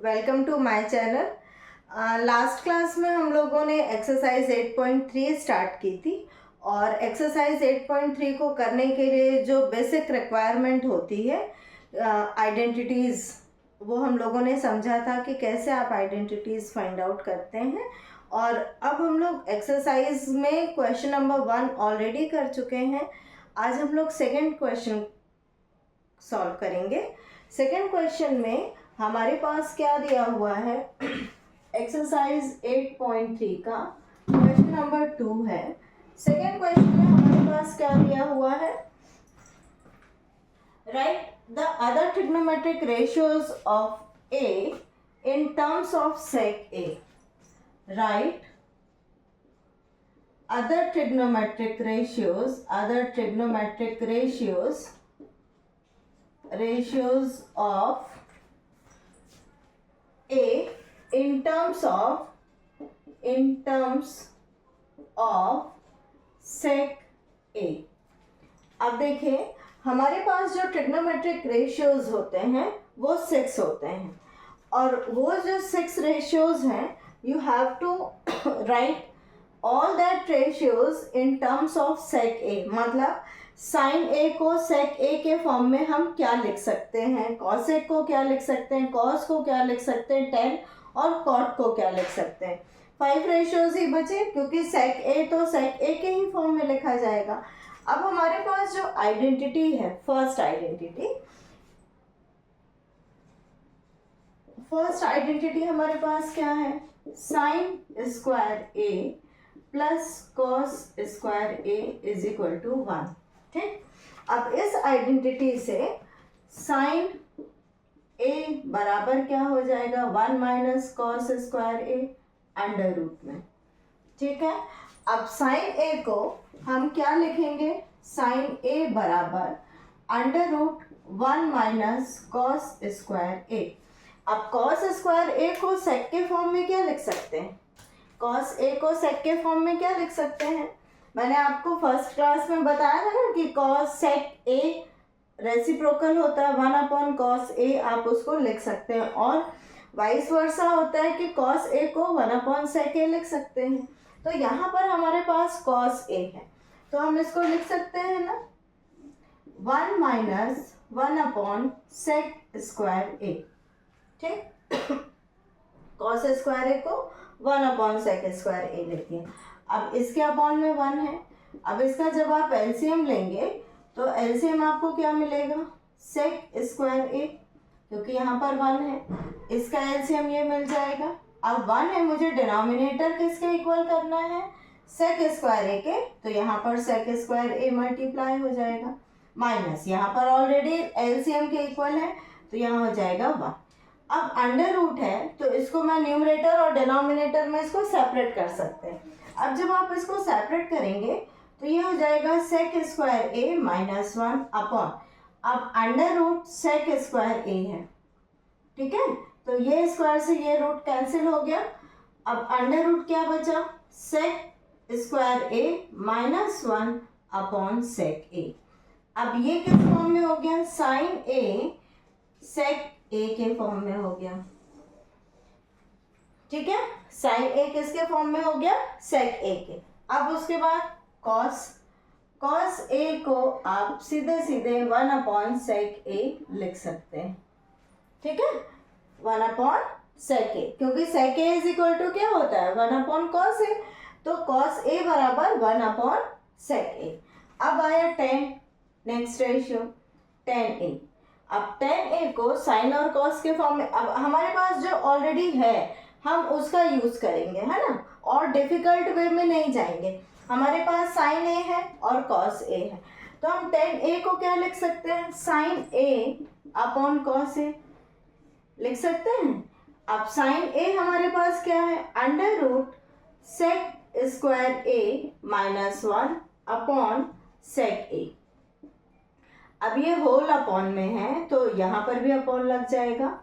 Welcome to my channel. Last class में हम लोगों ने एक्सरसाइज 8.3 स्टार्ट की थी और एक्सरसाइज 8.3 को करने के लिए जो बेसिक रिक्वायरमेंट होती है आइडेंटिटीज़, वो हम लोगों ने समझा था कि कैसे आप आइडेंटिटीज़ फाइंड आउट करते हैं। और अब हम लोग एक्सरसाइज में क्वेश्चन नंबर 1 ऑलरेडी कर चुके हैं। आज हम लोग सेकेंड क्वेश्चन सॉल्व करेंगे। सेकेंड क्वेश्चन में हमारे पास क्या दिया हुआ है, एक्सरसाइज 8.3 का क्वेश्चन नंबर 2 है। सेकेंड क्वेश्चन में हमारे पास क्या दिया हुआ है, right the other trigonometric ratios of A in terms of sec A. Right other trigonometric ratios of a in terms of sec a। अब देखिए हमारे पास जो ट्रिग्नोमेट्रिक रेशियोज होते हैं वो 6 होते हैं, और वो जो 6 रेशियोज हैं you have to write all that ratios in terms of sec A. मतलब साइन ए को सेक ए के फॉर्म में हम क्या लिख सकते हैं, कॉसेक को क्या लिख सकते हैं, कॉस को क्या लिख सकते हैं, टेन और कॉट को क्या लिख सकते हैं। 5 रेशियोज ही बचे, क्योंकि सेक ए तो सेक ए के ही फॉर्म में लिखा जाएगा। अब हमारे पास जो आइडेंटिटी है, फर्स्ट आइडेंटिटी हमारे पास क्या है, sine square A plus cos square A is equal to 1। ठीक, अब इस आइडेंटिटी से साइन ए बराबर क्या हो जाएगा, 1 minus cos square A under root में। ठीक है, अब साइन ए को हम क्या लिखेंगे, साइन ए बराबर under root 1 minus cos square A. अब कॉस स्क्वायर ए को सेक के फॉर्म में क्या लिख सकते हैं, कॉस ए को सेक के फॉर्म में क्या लिख सकते हैं। मैंने आपको फर्स्ट क्लास में बताया था ना कि कॉस सेक ए रेसिप्रोकल होता है, 1 अपॉन कॉस ए आप उसको लिख सकते हैं, और वाइस वर्सा होता है कि कॉस ए को 1 अपॉन सेक ए लिख सकते हैं। तो यहाँ पर हमारे पास कॉस ए है, तो हम इसको लिख सकते हैं ना 1 minus 1 upon sec square A. ठीक, कॉस स्क्वायर ए को 1 अपॉन सेक स्क्वायर ए लेते हैं। अब इसके अपॉन में 1 है। अब इसका जब आप एलसीएम लेंगे तो एलसीएम आपको क्या मिलेगा, सेक स्क्वायर ए, क्योंकि यहाँ पर 1 है, इसका एलसीएम ये मिल जाएगा। अब 1 है, मुझे डिनोमिनेटर किसके इक्वल करना है, सेक स्क्वायर ए के, तो यहाँ पर सेक स्क्वायर ए मल्टीप्लाई हो जाएगा, माइनस यहाँ पर ऑलरेडी एलसीएम के इक्वल है तो यहाँ हो जाएगा 1। अब अंडर रूट है तो इसको मैं न्यूमरेटर और डिनोमिनेटर में इसको सेपरेट कर सकते हैं। अब जब आप इसको सेपरेट करेंगे तो ये हो जाएगा sec square A minus 1 upon, अब under root sec square A है। ठीक है, तो ये स्क्वायर से ये रूट कैंसिल हो गया। अब अंडर रूट क्या बचा, सेक square A minus 1 upon sec ए। अब ये किस फॉर्म में हो गया, साइन ए सेक ए के फॉर्म में हो गया। ठीक है, साइन ए किसके फॉर्म में हो गया, सेक ए के। अब उसके बाद कॉस ए को आप सीधे 1 अपॉन सेक ए लिख सकते हैं। ठीक है, 1 अपॉन सेक ए, क्योंकि सेक ए इज इक्वल टू क्या होता है, 1 अपॉन कॉस ए, तो कॉस ए बराबर 1 अपॉन सेक ए। अब आया 10, नेक्स्ट रेशियो 10a। अब 10a को साइन और कॉस के फॉर्म में, अब हमारे पास जो ऑलरेडी है हम उसका यूज करेंगे, है ना, और डिफिकल्ट वे में नहीं जाएंगे। हमारे पास साइन ए है और कॉस ए है, तो हम 10a को क्या लिख सकते हैं, sign A upon cos A लिख सकते हैं। अब साइन ए हमारे पास क्या है, under root sec square A minus 1 upon sec ए। अब ये होल अपॉन में है तो यहाँ पर भी अपॉन लग जाएगा,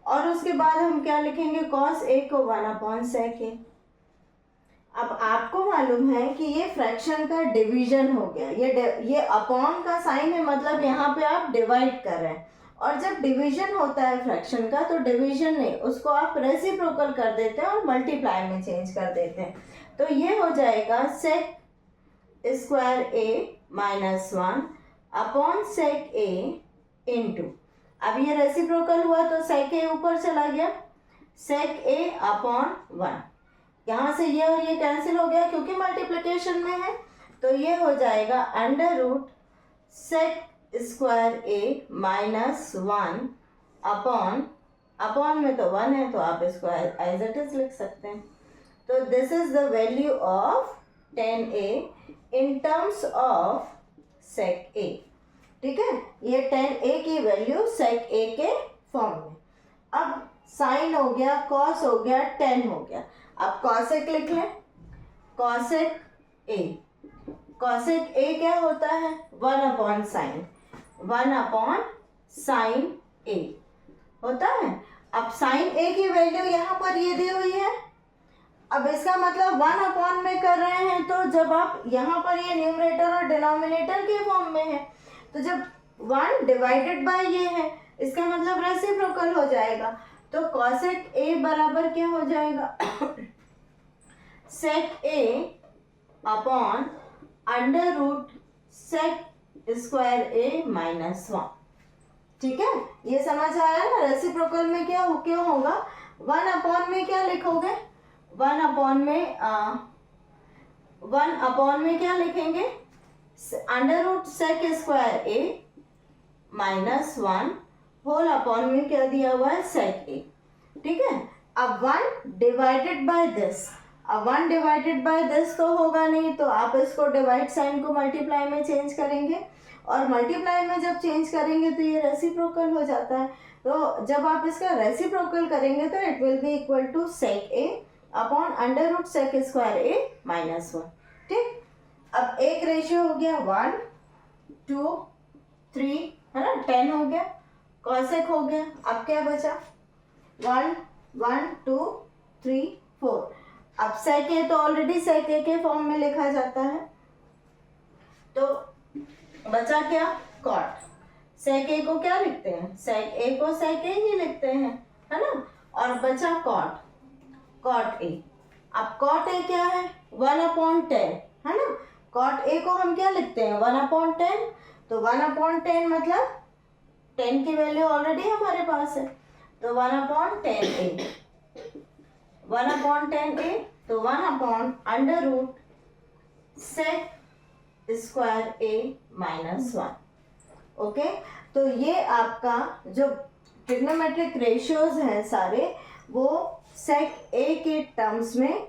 और उसके बाद हम क्या लिखेंगे, कॉस ए को 1 अपॉन सेक ए। अब आपको मालूम है कि ये फ्रैक्शन का डिवीजन हो गया, ये अपॉन का साइन है, मतलब यहाँ पे आप डिवाइड कर रहे हैं, और जब डिवीजन होता है फ्रैक्शन का तो डिवीजन नहीं, उसको आप रेसिप्रोकल कर देते हैं और मल्टीप्लाई में चेंज कर देते हैं। तो ये हो जाएगा sec square A minus 1 upon sec A into, अब ये रेसिप्रोकल हुआ तो सेक ए ऊपर चला गया, सेक ए अपॉन 1, यहाँ से ये और ये कैंसिल हो गया क्योंकि मल्टीप्लिकेशन में है, तो ये हो जाएगा under root sec square A minus 1 upon में तो 1 है तो आप इसको एज इट इज लिख सकते हैं। तो this is the value of 10a in terms of sec A. ठीक है, ये 10a की वैल्यू सेक ए के फॉर्म में। अब साइन हो गया, कॉस हो गया, टेन हो गया, अब कॉसेक लिख लें। कॉसेक ए, कॉसेक ए क्या होता है 1 अपॉन साइन, 1 अपॉन साइन ए होता है। अब साइन ए की वैल्यू यहाँ पर ये दी हुई है, अब इसका मतलब 1 अपॉन में कर रहे हैं, तो जब आप यहाँ पर ये न्यूमरेटर और डिनोमिनेटर के फॉर्म में है, तो जब 1 डिवाइडेड बाय ये है, इसका मतलब रेसिप्रोकल हो जाएगा। तो कॉसेक ए बराबर क्या हो जाएगा sec A upon under root sec square A minus 1। ठीक है, ये समझ आया ना। रेसिप्रोकल में क्या क्यों होगा, 1 अपॉन में क्या लिखोगे, 1 अपॉन में क्या लिखेंगे, under root sec square A minus 1 whole upon में क्या दिया हुआ है सेक ए। ठीक है, अब 1 डिवाइडेड बाय दिस, अब 1 डिवाइडेड बाय दिस तो होगा नहीं, तो आप इसको डिवाइड साइन को मल्टीप्लाई में चेंज करेंगे, और मल्टीप्लाई में जब चेंज करेंगे तो ये रेसिप्रोकल हो जाता है। तो जब आप इसका रेसिप्रोकल करेंगे तो it will be equal to sec A upon under root sec square A minus 1। ठीक, अब एक रेशियो हो गया 1 2 3 है ना, 10 हो गया, कॉसेक हो गया, अब क्या बचा 1 1 2 3 4। अब सेक ए तो ऑलरेडी सेक ए के फॉर्म में लिखा जाता है, तो बचा क्या कॉट। सेक ए को क्या लिखते हैं, सेक ए को सेक ए ही लिखते हैं, है ना, और बचा कॉट ए। अब कॉट ए क्या है 1 अपॉन 10, है ना, कॉट ए को हम क्या लिखते हैं 1 अपॉन 10, तो 1 अपॉन 10 मतलब 10 की वैल्यू ऑलरेडी हमारे पास है, तो 1 अपॉन 10 ए, 1 अपॉन 10 ए, तो 1 upon under root sec square A minus 1। Okay, तो ये आपका जो ट्रिग्नोमेट्रिक रेशियोज हैं सारे, वो सेक ए के टर्म्स में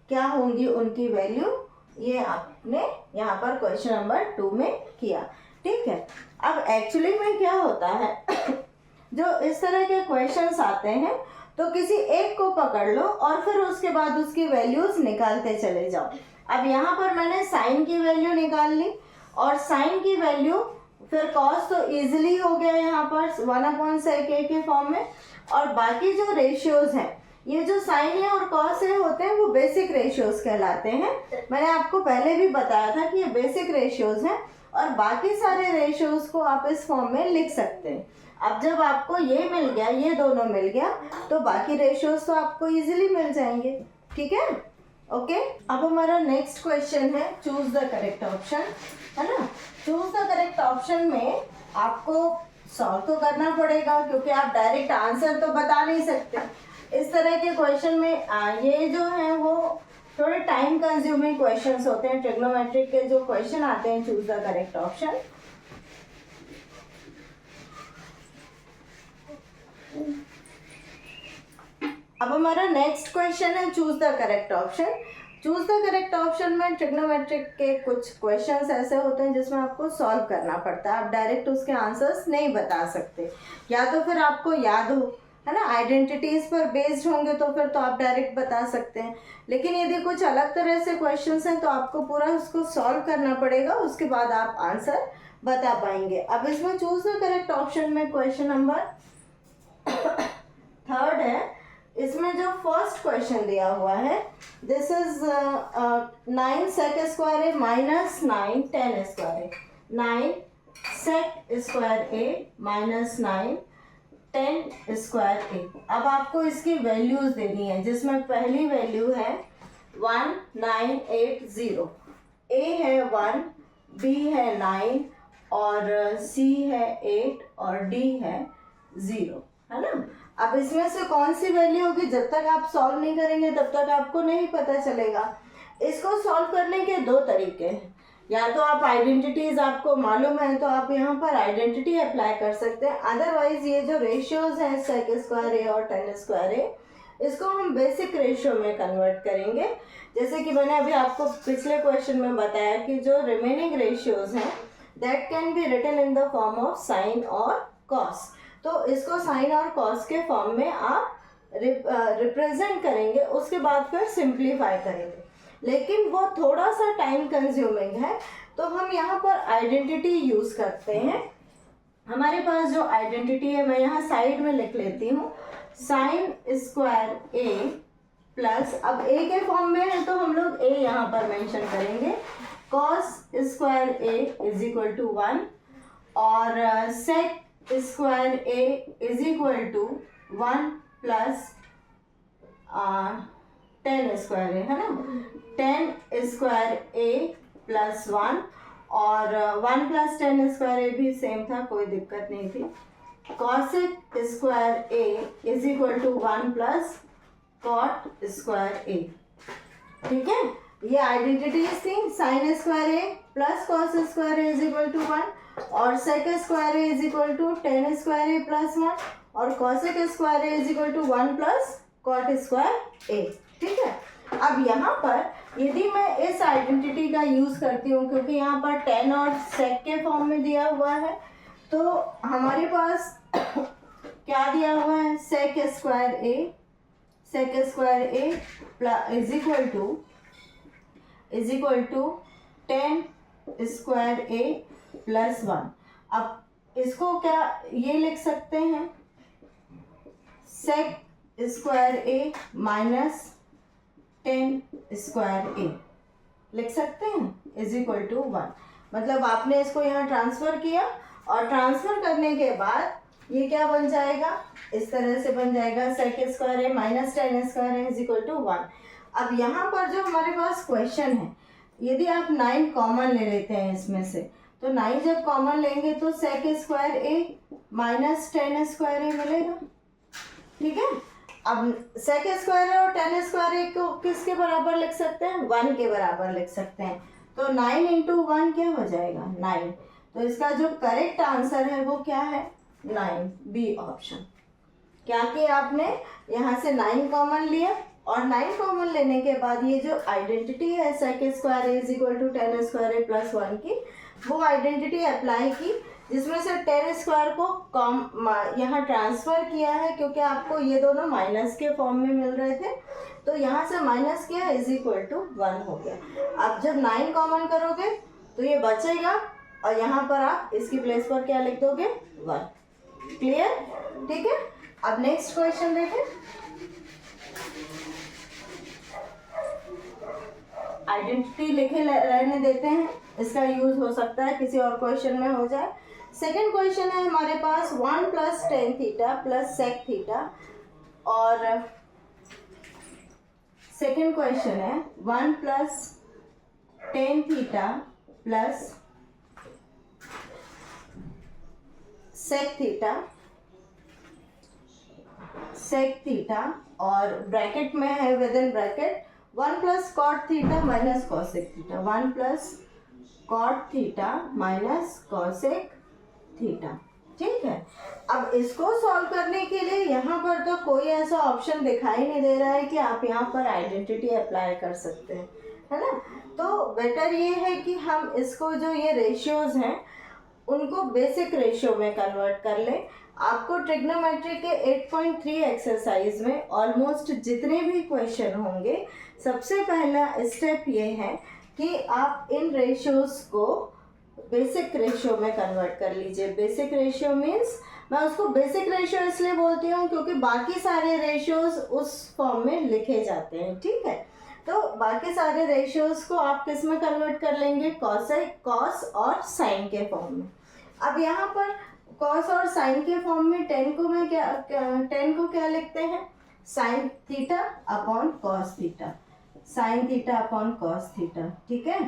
क्या होंगी उनकी वैल्यू, ये आपने यहाँ पर क्वेश्चन नंबर 2 में किया। ठीक है, अब एक्चुअली में क्या होता है जो इस तरह के क्वेश्चंस आते हैं, तो किसी एक को पकड़ लो और फिर उसके बाद उसकी वैल्यूज निकालते चले जाओ। अब यहाँ पर मैंने साइन की वैल्यू निकाल ली, और साइन की वैल्यू फिर कॉस तो इजीली हो गया यहाँ पर 1 अपॉन सेक ए के फॉर्म में, और बाकी जो रेशियोज हैं, ये जो साइन है और कॉस है होते हैं वो बेसिक रेशियोज कहलाते हैं। मैंने आपको पहले भी बताया था कि ये बेसिक रेशियोज हैं, और बाकी सारे रेशियोज को आप इस फॉर्म में लिख सकते हैं। अब जब आपको ये मिल गया, ये दोनों मिल गया, तो बाकी रेशियोज तो आपको इजीली मिल जाएंगे। ठीक है, ओके। अब हमारा नेक्स्ट क्वेश्चन है चूज द करेक्ट ऑप्शन, है ना। चूज द करेक्ट ऑप्शन में आपको सॉल्व तो करना पड़ेगा, क्योंकि आप डायरेक्ट आंसर तो बता नहीं सकते। इस तरह के क्वेश्चन में ये जो है वो थोड़े टाइम कंज्यूमिंग क्वेश्चंस होते हैं। ट्रिग्नोमेट्रिक के जो क्वेश्चन आते हैं चूज द करेक्ट ऑप्शन, अब हमारा नेक्स्ट क्वेश्चन है choose the correct option. Choose the correct option में ट्रिग्नोमेट्रिक के कुछ क्वेश्चंस ऐसे होते हैं जिसमें आपको सॉल्व करना पड़ता है। आप डायरेक्ट उसके आंसर्स नहीं बता सकते, या तो फिर आपको याद हो, है ना, आइडेंटिटीज पर बेस्ड होंगे तो फिर तो आप डायरेक्ट बता सकते हैं। लेकिन यदि कुछ अलग तरह से क्वेश्चंस हैं तो आपको पूरा उसको सॉल्व करना पड़ेगा, उसके बाद आप आंसर बता पाएंगे। अब इसमें चूज द करेक्ट ऑप्शन में क्वेश्चन नंबर 3 है। इसमें जो फर्स्ट क्वेश्चन दिया हुआ है, this is 9 sec square A minus 9 10 square A, 9 sec square A minus 9 10 square A. अब आपको इसकी वैल्यूज देनी है, जिसमें पहली वैल्यू है 1980। ए है 1, बी है 9 और सी है 8 और डी है 0, है ना। अब इसमें से कौन सी वैल्यू होगी, जब तक आप सॉल्व नहीं करेंगे तब तक आपको नहीं पता चलेगा। इसको सॉल्व करने के दो तरीके हैं, या तो आप आइडेंटिटीज आपको मालूम है तो आप यहाँ पर आइडेंटिटी अप्लाई कर सकते हैं, अदरवाइज ये जो रेशियोज हैं सेक स्क्वायर ए और 10 स्क्वायर ए, इसको हम बेसिक रेशियो में कन्वर्ट करेंगे। जैसे कि मैंने अभी आपको पिछले क्वेश्चन में बताया कि जो रिमेनिंग रेशियोज हैं that can be written in the form of sine और कॉस। तो इसको साइन और कॉस के फॉर्म में आप रिप्रेजेंट करेंगे, उसके बाद फिर सिंप्लीफाई करेंगे, लेकिन वो थोड़ा सा टाइम कंज्यूमिंग है। तो हम यहाँ पर आइडेंटिटी यूज़ करते हैं। हमारे पास जो आइडेंटिटी है मैं यहाँ साइड में लिख लेती हूँ, साइन स्क्वायर ए प्लस, अब ए के फॉर्म में है तो हम लोग ए यहाँ पर मेंशन करेंगे, cos square A is equal to 1 और sec square A is equal to 1 plus 10 square A, है ना। 10 स्क्वायर ए प्लस 1 और 1 प्लस 10 स्क्वायर ए भी सेम था, कोई दिक्कत नहीं थी। Cosec square A is equal to 1 plus cot square A, ठीक है। ये आइडेंटिटीज थी, sine square A plus cos square A is equal to 1 और sec square A is equal to 10 square A plus 1 और cosec square A is equal to 1 plus cot square A, ठीक है। अब यहाँ पर यदि मैं इस आइडेंटिटी का यूज़ करती हूँ, क्योंकि यहाँ पर 10 और सेक के फॉर्म में दिया हुआ है, तो हमारे पास क्या दिया हुआ है, sec square A plus is equal to 10 square A plus 1। अब इसको क्या ये लिख सकते हैं, sec square A minus 10 square A लिख सकते हैं, इज इक्वल टू 1। मतलब आपने इसको यहाँ ट्रांसफ़र किया और ट्रांसफ़र करने के बाद ये क्या बन जाएगा, इस तरह से बन जाएगा, sec square A minus 10 square A is equal to 1। अब यहाँ पर जो हमारे पास क्वेश्चन है, यदि आप 9 कॉमन ले लेते हैं इसमें से, तो 9 जब कॉमन लेंगे तो सेक स्क्वायर ए माइनस 10 स्क्वायर ए मिलेगा, ठीक है। अब सेक स्क्वायर और 10 स्क्वायर ए को किसके बराबर लिख सकते हैं, 1 के बराबर लिख सकते हैं। तो 9 इंटू 1 क्या हो जाएगा, 9। तो इसका जो करेक्ट आंसर है वो क्या है, 9, बी ऑप्शन। क्या कि आपने यहाँ से 9 कॉमन लिया और 9 कॉमन लेने के बाद ये जो आइडेंटिटी है sec square A is equal to 10 square A plus 1 की, वो आइडेंटिटी अप्लाई की, जिसमें से 10 स्क्वायर को यहाँ ट्रांसफ़र किया है, क्योंकि आपको ये दोनों माइनस के फॉर्म में मिल रहे थे, तो यहाँ से माइनस किया इज इक्वल टू 1 हो गया। अब जब 9 कॉमन करोगे तो ये बचेगा और यहाँ पर आप इसकी प्लेस पर क्या लिख दोगे, 1। क्लियर, ठीक है। अब नेक्स्ट क्वेश्चन देखें। आइडेंटिटी लिखे रहने देते हैं, इसका यूज हो सकता है किसी और क्वेश्चन में हो जाए। सेकंड क्वेश्चन है हमारे पास 1 plus tan theta plus sec theta, और सेकंड क्वेश्चन है 1 plus tan theta plus sec theta और ब्रैकेट में है, within bracket 1 plus cot theta minus cosec theta, 1 plus cot theta minus cosec theta, ठीक है। अब इसको सॉल्व करने के लिए यहाँ पर तो कोई ऐसा ऑप्शन दिखाई नहीं दे रहा है कि आप यहाँ पर आइडेंटिटी अप्लाई कर सकते हैं, है ना। तो बेटर ये है कि हम इसको जो ये रेशियोज हैं उनको बेसिक रेशियो में कन्वर्ट कर लें। आपको ट्रिग्नोमेट्री के 8.3 एक्सरसाइज में ऑलमोस्ट जितने भी क्वेश्चन होंगे, सबसे पहला स्टेप ये है कि आप इन रेशियोज को बेसिक रेशियो में कन्वर्ट कर लीजिए। बेसिक रेशियो मीन्स, मैं उसको बेसिक रेशियो इसलिए बोलती हूँ क्योंकि बाकी सारे रेशियोज उस फॉर्म में लिखे जाते हैं, ठीक है। तो बाकी सारे रेशियोज को आप किस में कन्वर्ट कर लेंगे, कॉस और साइन के फॉर्म में। अब यहाँ पर कॉस और साइन के फॉर्म में टेन को क्या लिखते हैं, sine theta upon cos theta, sine theta upon cos theta, ठीक है।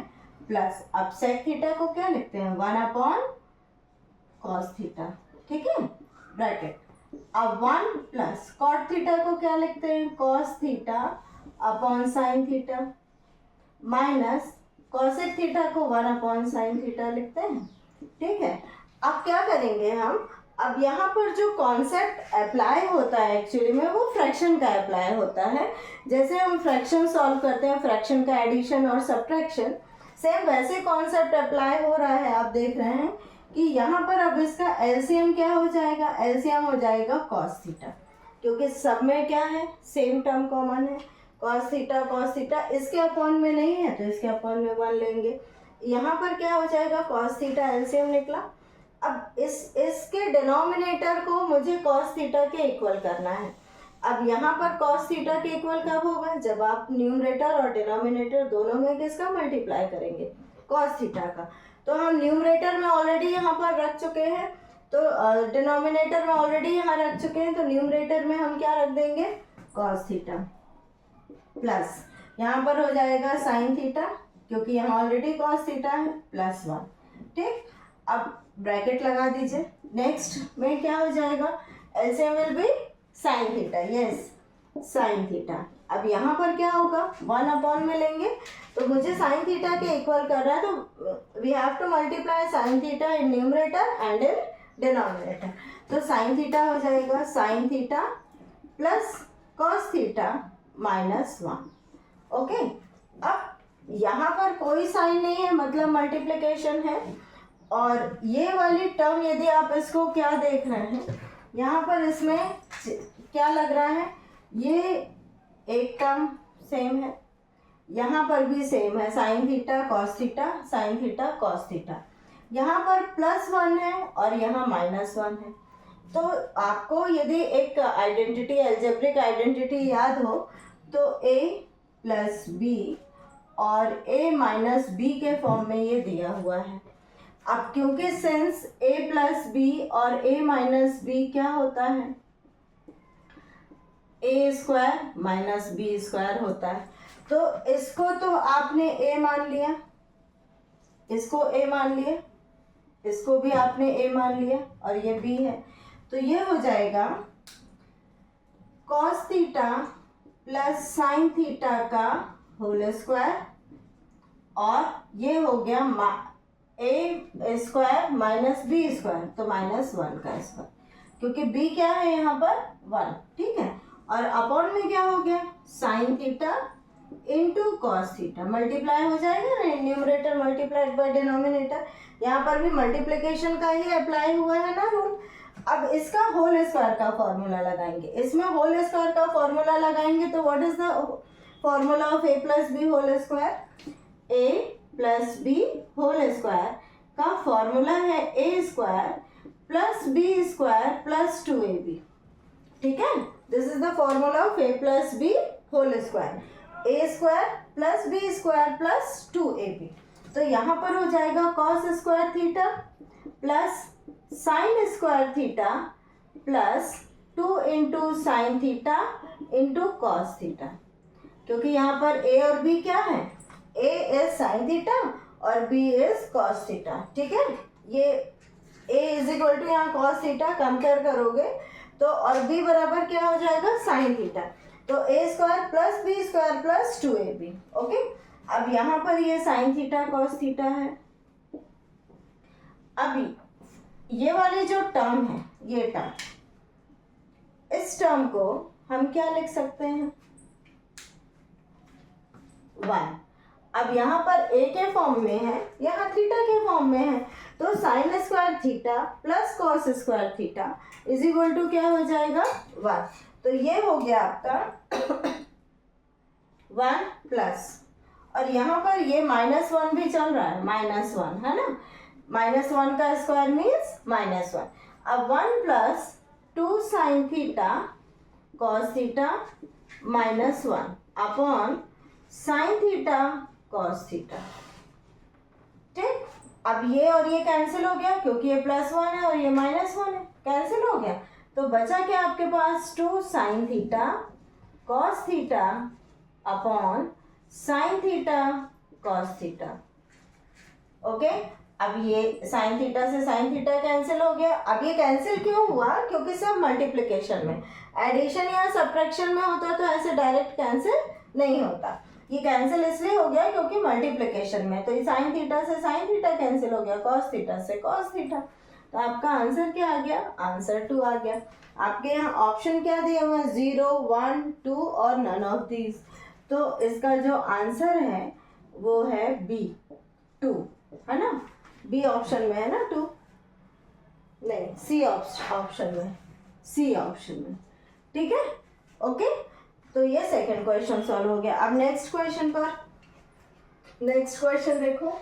प्लस अब सेक थीटा को क्या लिखते हैं, 1 अपॉन कॉस थीटा, ठीक है, ब्रैकेट। अब 1 प्लस कॉट थीटा को क्या लिखते हैं, cos theta upon sine theta, minus cosec theta को 1 अपॉन साइन थीटा लिखते हैं, ठीक है। अब क्या करेंगे हम, अब यहाँ पर जो कॉन्सेप्ट अप्लाई होता है एक्चुअली में वो फ्रैक्शन का अप्लाई होता है। जैसे हम फ्रैक्शन सॉल्व करते हैं, फ्रैक्शन का एडिशन और सब्ट्रैक्शन, सेम वैसे कॉन्सेप्ट अप्लाई हो रहा है। आप देख रहे हैं कि यहाँ पर अब इसका एलसीएम क्या हो जाएगा, एलसीएम हो जाएगा कॉस थीटा, क्योंकि सब में क्या है, सेम टर्म कॉमन है, कॉस थीटा इसके अपॉन में नहीं है तो इसके अपॉन में 1 लेंगे। यहाँ पर क्या हो जाएगा, कॉस थीटा एलसीएम निकला। अब इसके डिनोमिनेटर को मुझे कॉस थीटा के इक्वल करना है। अब यहाँ पर कॉस थीटा के इक्वल कब होगा, जब आप न्यूमरेटर और डिनोमिनेटर दोनों में किसका मल्टीप्लाई करेंगे, कॉस थीटा का। तो हम न्यूमरेटर में ऑलरेडी यहाँ पर रख चुके हैं, तो डिनोमिनेटर में ऑलरेडी यहाँ रख चुके हैं, तो न्यूमरेटर में हम क्या रख देंगे, कॉस थीटा, प्लस यहाँ पर हो जाएगा साइन थीटा, क्योंकि यहाँ ऑलरेडी कॉस थीटा है, प्लस 1, ठीक। अब ब्रैकेट लगा दीजिए। नेक्स्ट में क्या हो जाएगा, LCM will B sine theta, yes sine theta. अब यहाँ पर क्या होगा, 1 अपॉन में लेंगे, तो मुझे साइन थीटा के इक्वल कर रहा है, तो we have to multiply sine theta in numerator and in denominator. तो साइन थीटा हो जाएगा sine theta plus cos theta minus 1, okay. अब यहाँ पर कोई साइन नहीं है, मतलब मल्टीप्लिकेशन है, और ये वाली टर्म यदि आप इसको क्या देख रहे हैं, यहाँ पर इसमें क्या लग रहा है, ये एक टर्म सेम है, यहाँ पर भी सेम है, sine theta cos theta, sine theta cos theta. यहाँ पर +1 है और यहाँ -1 है। तो आपको यदि एक आइडेंटिटी, एल्जेब्रिक आइडेंटिटी याद हो तो a + b और a - b के फॉर्म में ये दिया हुआ है। अब क्योंकि सिंस a + b और a - b क्या होता है, a² - b² होता है, तो इसको तो आपने a मान लिया, इसको a मान लिया, इसको भी आपने a मान लिया, और ये b है, तो ये हो जाएगा cos theta plus sine theta का होल स्क्वायर, और ये हो गया a² - b², तो -1 का स्क्वायर, क्योंकि b क्या है यहाँ पर 1, ठीक है। और अपॉन में क्या हो गया, sine theta into cos theta, multiply हो जाएगा ना, न्यूमरेटर मल्टीप्लाइड बाय डिनोमिनेटर, यहाँ पर भी मल्टीप्लिकेशन का ही अप्लाई हुआ है ना रूल। अब इसका होल स्क्वायर का फॉर्मूला लगाएंगे, इसमें होल स्क्वायर का फॉर्मूला लगाएंगे, तो what is the formula of a + b whole square, a + b whole square का फॉर्मूला है a² + b² + 2ab, ठीक है। This is the formula of a + b whole square, a² + b² + 2ab। तो यहाँ पर हो जाएगा cos² theta plus sin² theta plus 2 × sin theta × cos theta, क्योंकि यहाँ पर a और b क्या है, a इज sin थीटा और b इज cos थीटा, ठीक है। ये a = यहाँ cos थीटा कंपेयर करोगे तो, और b बराबर क्या हो जाएगा, sin थीटा, तो a² + b² + 2ab, ओके। अब यहाँ पर ये sin थीटा cos थीटा है। अभी ये वाली जो टर्म है, ये टर्म, इस टर्म को हम क्या लिख सकते हैं, 1। अब यहाँ पर a के फॉर्म में है, यहाँ थीटा के फॉर्म में है, तो sin² theta plus cos² theta = क्या हो जाएगा, 1। तो ये हो गया आपका 1 प्लस, और यहाँ पर ये -1 भी चल रहा है, -1 है ना, -1 का स्क्वायर मीन्स -1। अब 1 + 2 sin theta cos theta -1 upon sin theta cos theta, ठीक। अब ये और ये कैंसिल हो गया क्योंकि ये +1 है और ये -1 है, कैंसिल हो गया। तो बचा क्या आपके पास 2 sin theta cos theta upon sin theta cos theta. Okay, अब ये sin थीटा से sin थीटा कैंसिल हो गया। अब ये कैंसिल क्यों हुआ? क्योंकि सब मल्टीप्लिकेशन में, एडिशन या सब्ट्रैक्शन में होता तो ऐसे डायरेक्ट कैंसिल नहीं होता। ये कैंसिल इसलिए हो गया क्योंकि मल्टीप्लिकेशन में, तो ये sin थीटा से sin थीटा कैंसिल हो गया, cos थीटा से cos थीटा। तो आपका आंसर क्या आ गया? आंसर 2 आ गया। आपके यहाँ ऑप्शन क्या दिए हुए हैं? 0, 1, 2 और नन ऑफ दीज। तो इसका जो आंसर है वो है B 2, है ना? B ऑप्शन में है ना 2? नहीं, C ऑप्शन में, C ऑप्शन में। ठीक है, ओके। तो ये सेकंड क्वेश्चन सॉल्व हो गया। अब नेक्स्ट क्वेश्चन पर, नेक्स्ट क्वेश्चन देखो।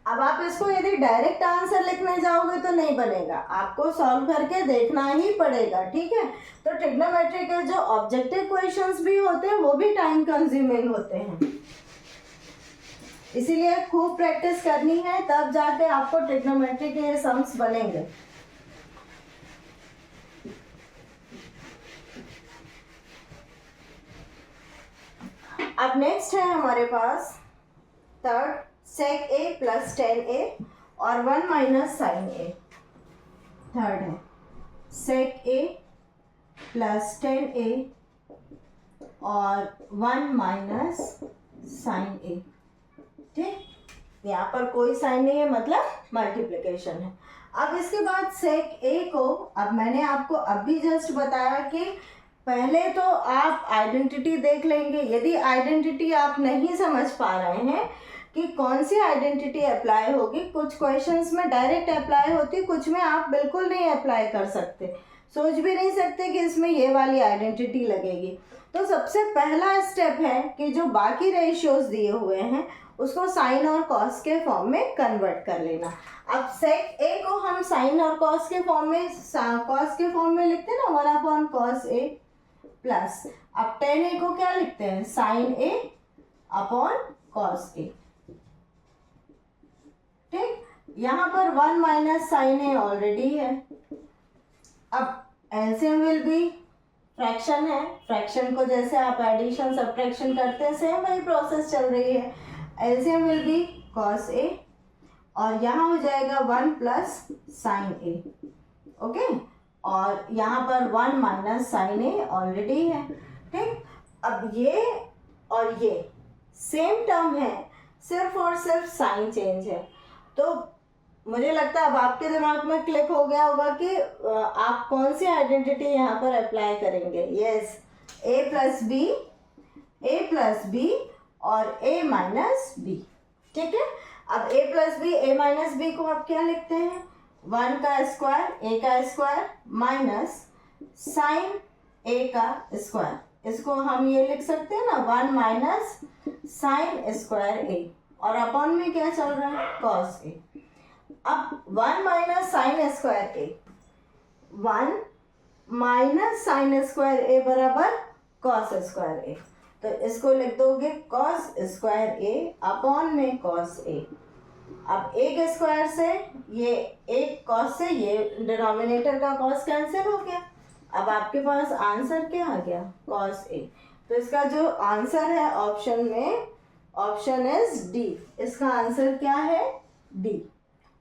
अब आप इसको यदि डायरेक्ट आंसर लिखने जाओगे तो नहीं बनेगा, आपको सॉल्व करके देखना ही पड़ेगा। ठीक है, तो ट्रिग्नोमेट्री के जो ऑब्जेक्टिव क्वेश्चंस भी होते हैं वो भी टाइम कंज्यूमिंग होते हैं, इसीलिए खूब प्रैक्टिस करनी है, तब जाके आपको ट्रिग्नोमेट्री के सम्स बनेंगे। अब नेक्स्ट है हमारे पास third, sec a plus 10a और 1 माइनस साइन a। थर्ड है sec a प्लस 10a और 1 माइनस साइन a। ठीक, यहाँ पर कोई साइन नहीं है, मतलब मल्टीप्लिकेशन है। अब इसके बाद sec a को, अब मैंने आपको अभी जस्ट बताया कि पहले तो आप आइडेंटिटी देख लेंगे। यदि आइडेंटिटी आप नहीं समझ पा रहे हैं कि कौन सी आइडेंटिटी अप्लाई होगी, कुछ क्वेश्चंस में डायरेक्ट अप्लाई होती, कुछ में आप बिल्कुल नहीं अप्लाई कर सकते, सोच भी नहीं सकते कि इसमें ये वाली आइडेंटिटी लगेगी। तो सबसे पहला स्टेप है कि जो बाकी रेशियोज दिए हुए हैं उसको साइन और कॉस के फॉर्म में कन्वर्ट कर लेना। अब sec a को हम साइन और कॉस के फॉर्म में, कॉस के फॉर्म में लिखते हैं ना, 1/cos a प्लस, अब 10a को क्या लिखते हैं? Sine a upon cos a। ठीक, यहाँ पर 1 माइनस साइन a ऑलरेडी है। अब एलसीएम विल बी, फ्रैक्शन है, फ्रैक्शन को जैसे आप एडिशन सब्ट्रैक्शन करते हैं सेम वही प्रोसेस चल रही है। LCM will B cos a और यहाँ हो जाएगा 1 प्लस साइन a। ओके, और यहाँ पर 1 माइनस साइन a ऑलरेडी है। ठीक, अब ये और ये सेम टर्म है, सिर्फ और सिर्फ साइन चेंज है। तो मुझे लगता है अब आपके दिमाग में क्लिक हो गया होगा कि आप कौन सी आइडेंटिटी यहाँ पर अप्लाई करेंगे। यस, a प्लस बी और a माइनस बी। ठीक है, अब a plus B, a minus B को आप क्या लिखते हैं? 1 का स्क्वायर, a का स्क्वायर माइनस साइन a का स्क्वायर। इसको हम ये लिख सकते हैं ना, 1 माइनस साइन स्क्वायर a, और अपॉन में क्या चल रहा है? Cos a। अब 1 minus sine square a, 1 minus sine square a बराबर कॉस स्क्वायर a। तो इसको लिख दोगे कॉस स्क्वायर a अपॉन में कॉस a। अब एक स्क्वायर से ये, एक कॉस से ये डिनोमिनेटर का कॉस कैंसिल हो गया। अब आपके पास आंसर क्या आ गया? Cos a। तो इसका जो आंसर है ऑप्शन में, ऑप्शन इज डी। इसका आंसर क्या है? डी,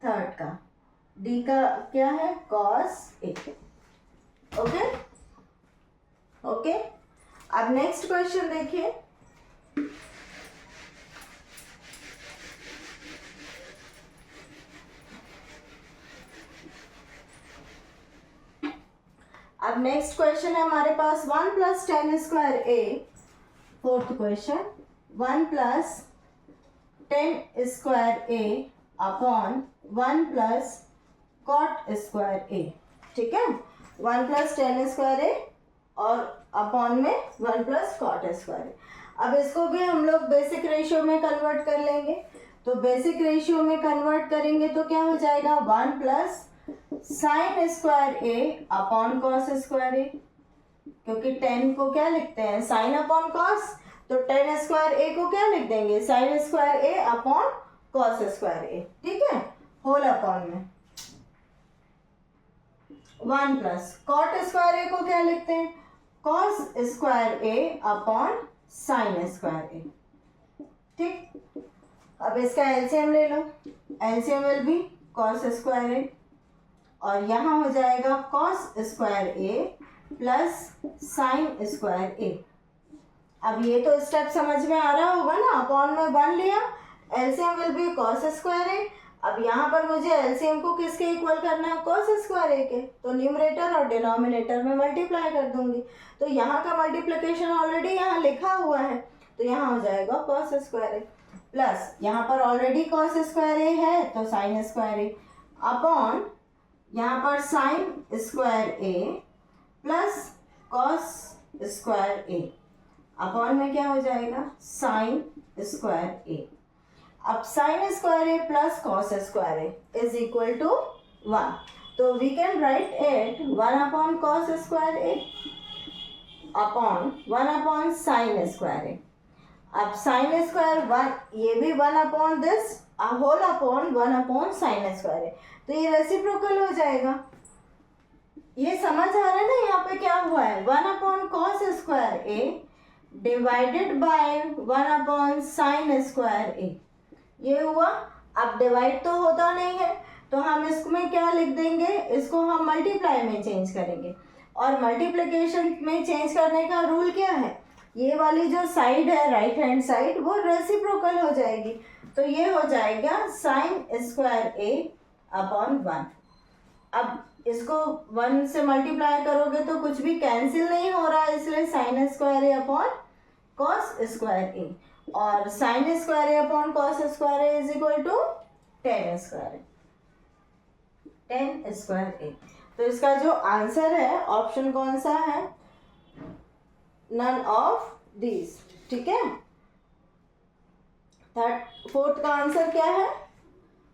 थर्ड का डी का क्या है? Cos a। ओके ओके, अब नेक्स्ट क्वेश्चन देखिए। अब नेक्स्ट क्वेश्चन है हमारे पास 1 plus tan square a। Fourth question, 1 plus tan square a upon 1 plus cot square a। ठीक है, 1 प्लस टेन स्क्वायर a और अपॉन में 1 प्लस कॉट स्क्वायर। अब इसको भी हम लोग बेसिक रेशियो में कन्वर्ट कर लेंगे। तो बेसिक रेशियो में कन्वर्ट करेंगे तो क्या हो जाएगा? 1 plus sine square a upon cos square a, क्योंकि 10 को क्या लिखते हैं? Sine upon cos. तो तो टेन स्क्वायर ए को क्या लिख देंगे, sign square A upon cos square A, ठीक है, होल अपॉन में 1 प्लस कॉट स्क्वायर ए को क्या लिखते हैं, cos square A upon sine square A, ठीक। अब इसका एलसीएम ले लो, LCM will be cos square A और यहाँ हो जाएगा cos square A plus sine square A. अब ये तो स्टेप समझ में आ रहा होगा ना, अपॉन में 1 लिया, LCM will be cos square A. अब यहाँ पर मुझे एलसीएम को किसके इक्वल करना है, कॉस स्क्वायर ए के, तो न्यूमरेटर और डिनोमिनेटर में मल्टीप्लाई कर दूंगी। तो यहाँ का मल्टीप्लिकेशन ऑलरेडी यहाँ लिखा हुआ है, तो यहाँ हो जाएगा कॉस स्क्वायर ए प्लस यहाँ पर ऑलरेडी कॉस स्क्वायर ए है तो साइन स्क्वायर ए अपॉन यहाँ पर sine square A plus cos square A upon में क्या हो जाएगा, साइन स्क्वायर ए। अब sine square A plus cos square A is equal to 1, तो we can write it 1 upon cos square A upon 1 upon sine square A. अब sine square 1, ये भी 1 upon this whole upon 1 upon sine square A, तो ये reciprocal हो जाएगा। ये समझ आ रहा है ना, यहाँ पे क्या हुआ है, 1 upon cos square A divided by 1 upon sine square A, ये हुआ। अब डिवाइड तो होता नहीं है तो हम इसमें क्या लिख देंगे, इसको हम मल्टीप्लाई में चेंज करेंगे, और मल्टीप्लिकेशन में चेंज करने का रूल क्या है, ये वाली जो साइड है राइट हैंड साइड वो रेसिप्रोकल हो जाएगी, तो ये हो जाएगा साइन स्क्वायर ए अपॉन 1। अब इसको 1 से मल्टीप्लाई करोगे तो कुछ भी कैंसिल नहीं हो रहा है, इसलिए sine square A upon cos square A, और sine square A upon cos square A is equal to tan square A. तो इसका जो आंसर है ऑप्शन कौन सा है, नन ऑफ दीज, ठीक है। फोर्थ का आंसर क्या है,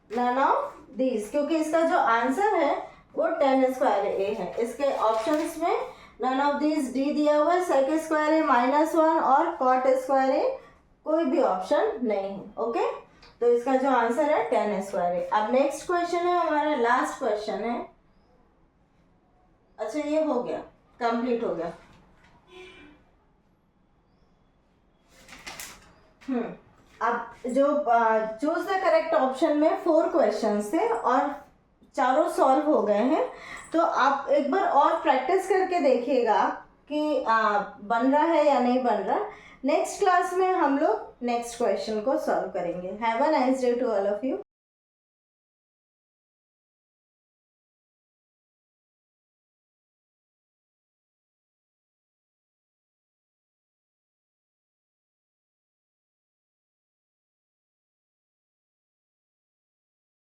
नन ऑफ दीज, क्योंकि इसका जो आंसर है वो टेन स्क्वायर ए है। इसके ऑप्शंस में नन ऑफ दीज डी दिया हुआ है, सेक स्क्वायर ए -1 और कॉट स्क्वायर ए कोई भी ऑप्शन नहीं है, ओके। तो इसका जो आंसर है टेन स्क्वायर ए। अब नेक्स्ट क्वेश्चन है हमारा, लास्ट क्वेश्चन है। अच्छा ये हो गया, कंप्लीट हो गया। अब जो चूज द करेक्ट ऑप्शन में 4 क्वेश्चंस थे और चारों सॉल्व हो गए हैं, तो आप एक बार और प्रैक्टिस करके देखिएगा कि बन रहा है या नहीं बन रहा। नेक्स्ट क्लास में हम लोग नेक्स्ट क्वेश्चन को सॉल्व करेंगे। Have a nice day to all of you.